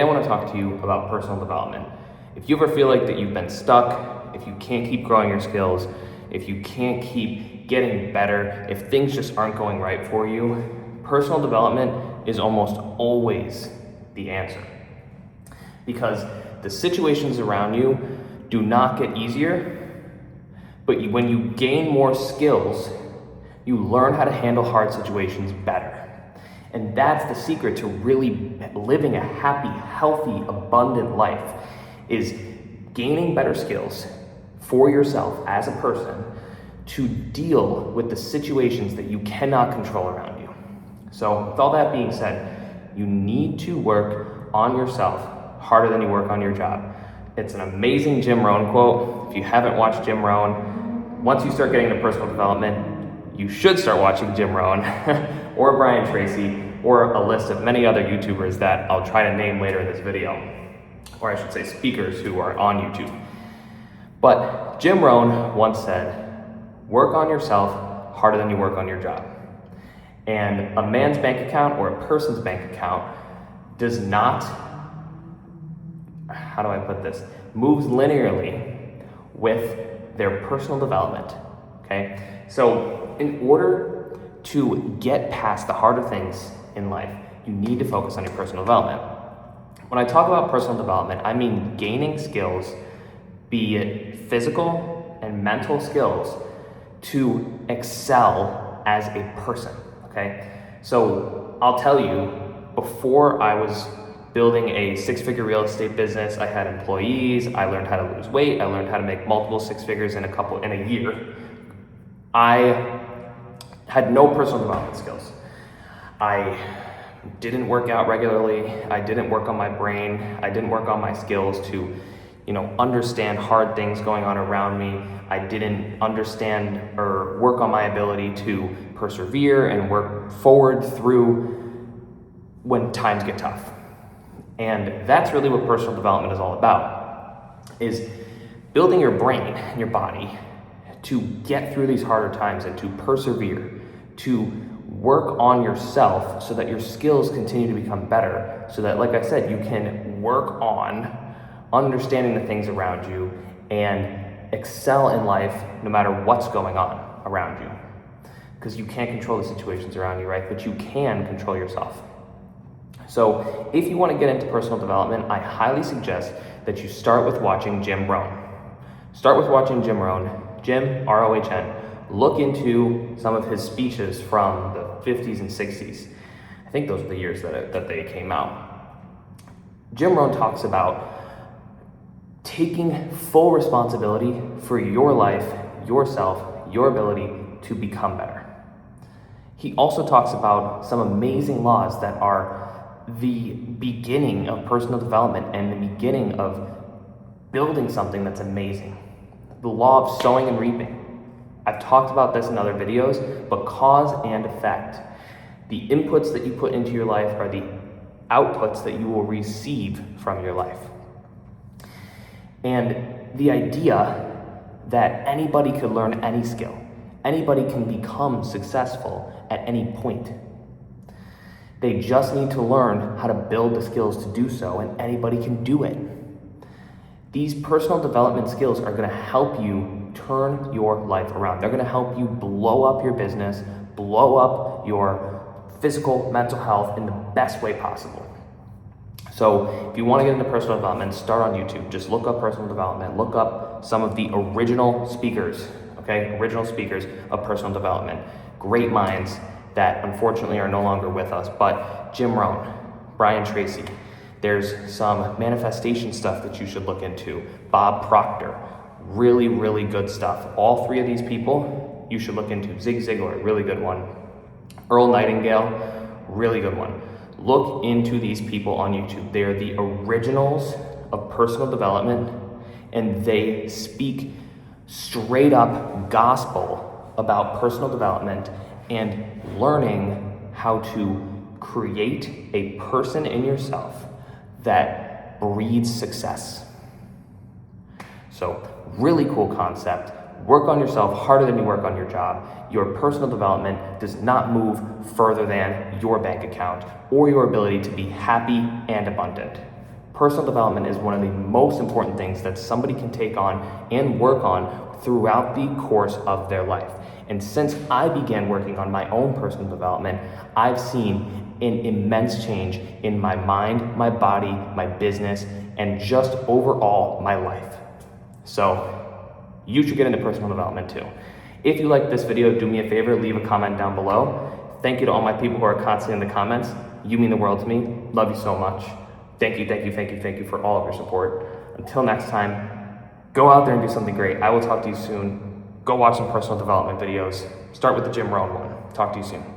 I want to talk to you about personal development. If you ever feel like that you've been stuck, if you can't keep growing your skills, if you can't keep getting better, if things just aren't going right for you, personal development is almost always the answer. Because the situations around you do not get easier, but when you gain more skills, you learn how to handle hard situations better. And that's the secret to really living a happy, healthy, abundant life, is gaining better skills for yourself as a person to deal with the situations that you cannot control around you. So with all that being said, you need to work on yourself harder than you work on your job. It's an amazing Jim Rohn quote. If you haven't watched Jim Rohn, once you start getting into personal development, you should start watching Jim Rohn or Brian Tracy or a list of many other YouTubers that I'll try to name later in this video, or I should say speakers who are on YouTube. But Jim Rohn once said, work on yourself harder than you work on your job. And a man's bank account or a person's bank account does not, how do I put this, moves linearly with their personal development, okay? So in order to get past the harder things in life, you need to focus on your personal development. When I talk about personal development, I mean gaining skills, be it physical and mental skills, to excel as a person, okay? So I'll tell you, before I was building a six-figure real estate business, I had employees, I learned how to lose weight, I learned how to make multiple six figures in a year. I had no personal development skills. I didn't work out regularly. I didn't work on my brain. I didn't work on my skills to, understand hard things going on around me. I didn't understand or work on my ability to persevere and work forward through when times get tough. And that's really what personal development is all about, is building your brain and your body to get through these harder times and to persevere, to work on yourself so that your skills continue to become better, so that, like I said, you can work on understanding the things around you and excel in life no matter what's going on around you. Because you can't control the situations around you, right? But you can control yourself. So if you want to get into personal development, I highly suggest that you start with watching Jim Rohn. Start with watching Jim Rohn. Jim, R-O-H-N. Look into some of his speeches from the 50s and 60s. I think those are the years that they came out. Jim Rohn talks about taking full responsibility for your life, yourself, your ability to become better. He also talks about some amazing laws that are the beginning of personal development and the beginning of building something that's amazing. The law of sowing and reaping. I've talked about this in other videos, but cause and effect. The inputs that you put into your life are the outputs that you will receive from your life. And the idea that anybody could learn any skill, anybody can become successful at any point. They just need to learn how to build the skills to do so, and anybody can do it. These personal development skills are going to help you turn your life around. They're going to help you blow up your business, blow up your physical, mental health in the best way possible. So if you want to get into personal development, start on YouTube. Just look up personal development. Look up some of the original speakers, okay? Original speakers of personal development. Great minds that unfortunately are no longer with us, but Jim Rohn, Brian Tracy. There's some manifestation stuff that you should look into. Bob Proctor, really, really good stuff. All three of these people you should look into. Zig Ziglar, really good one. Earl Nightingale, really good one. Look into these people on YouTube. They are the originals of personal development, and they speak straight up gospel about personal development and learning how to create a person in yourself that breeds success. So, really cool concept. Work on yourself harder than you work on your job. Your personal development does not move further than your bank account or your ability to be happy and abundant. Personal development is one of the most important things that somebody can take on and work on throughout the course of their life. And since I began working on my own personal development, I've seen an immense change in my mind, my body, my business, and just overall my life. So you should get into personal development too. If you like this video, do me a favor, leave a comment down below. Thank you to all my people who are constantly in the comments. You mean the world to me. Love you so much. Thank you for all of your support. Until next time, go out there and do something great. I will talk to you soon. Go watch some personal development videos. Start with the Jim Rohn one. Talk to you soon.